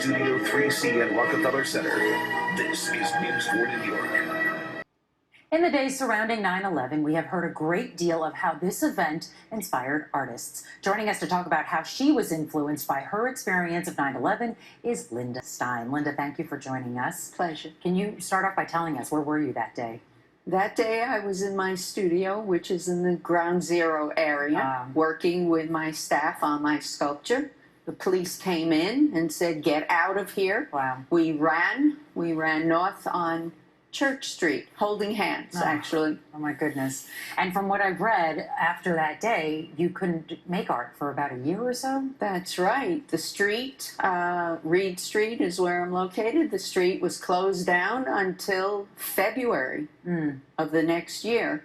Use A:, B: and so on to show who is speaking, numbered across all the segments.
A: Studio 3C at Rockefeller Center, this is News 4 New York.
B: In the days surrounding 9/11, we have heard a great deal of how this event inspired artists. Joining us to talk about how she was influenced by her experience of 9/11 is Linda Stein. Linda, thank you for joining us.
C: Pleasure.
B: Can you start off by telling us, where were you that day?
C: That day I was in my studio, which is in the ground zero area, working with my staff on my sculpture. The police came in and said, "Get out of here."
B: Wow.
C: We ran north on Church Street, holding hands, actually.
B: Oh my goodness. And from what I've read, after that day, you couldn't make art for about a year or so?
C: That's right. The street, Reed Street is where I'm located. The street was closed down until February of the next year.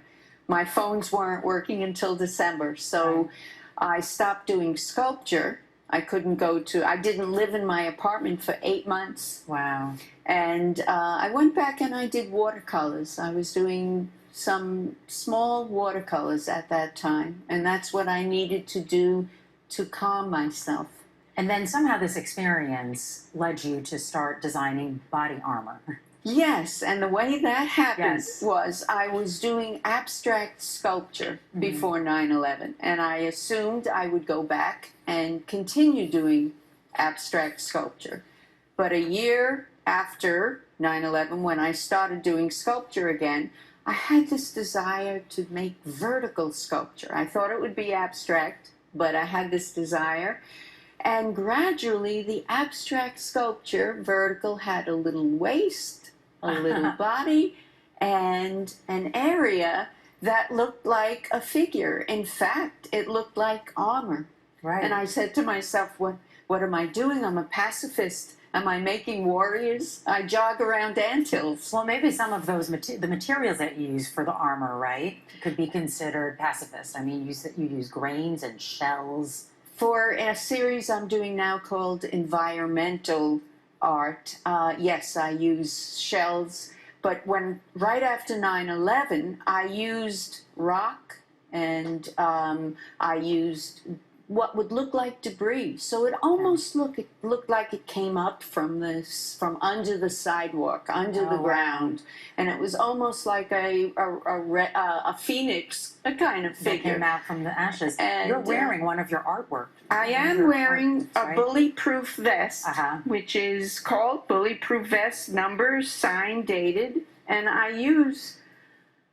C: My phones weren't working until December, so I stopped doing sculpture. I didn't live in my apartment for 8 months.
B: Wow.
C: And I went back and I did watercolors. I was doing some small watercolors at that time, and that's what I needed to do to calm myself.
B: And then somehow this experience led you to start designing body armor.
C: Yes, and the way that happened was I was doing abstract sculpture before 9/11, and I assumed I would go back and continue doing abstract sculpture. But a year after 9/11, when I started doing sculpture again, I had this desire to make vertical sculpture. I thought it would be abstract, but I had this desire. And gradually, the abstract sculpture, vertical, had a little waist, a little body, and an area that looked like a figure. In fact, it looked like armor.
B: Right.
C: And I said to myself, what am I doing? I'm a pacifist. Am I making warriors? I jog around anthills.
B: Well, maybe some of those the materials that you use for the armor, right, could be considered pacifist. I mean, you use grains and shells.
C: For a series I'm doing now called Environmental Art, yes, I use shells. But right after 9/11, I used rock and I used what would look like debris. So it almost looked like it came up from under the sidewalk, under the ground, and it was almost like a phoenix, a kind of figure.
B: That came out from the ashes.
C: And
B: you're wearing one of your artwork.
C: I am wearing a bulletproof vest, which is called Bulletproof Vest, numbers, signed, dated, and I use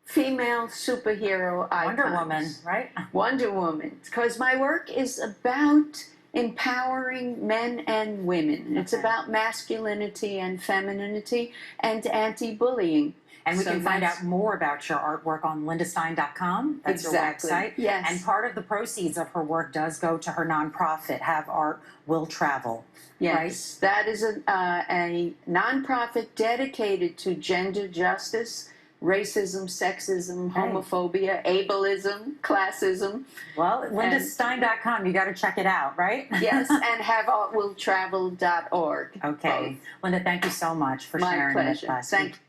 C: female superhero icons.
B: Wonder Woman, right?
C: Wonder Woman, because my work is about empowering men and women. It's about masculinity and femininity and anti-bullying.
B: And we can find out more about your artwork on lindastein.com. That's your website.
C: Yes.
B: And part of the proceeds of her work does go to her nonprofit, Have Art Will Travel.
C: Yes,
B: right?
C: That is a nonprofit dedicated to gender justice, racism, sexism, homophobia, ableism, classism.
B: Well, lindastein.com, you got to check it out, right?
C: Yes, and haveartwilltravel.org.
B: Okay.
C: Both.
B: Linda, thank you so much for sharing with us.
C: Thank you.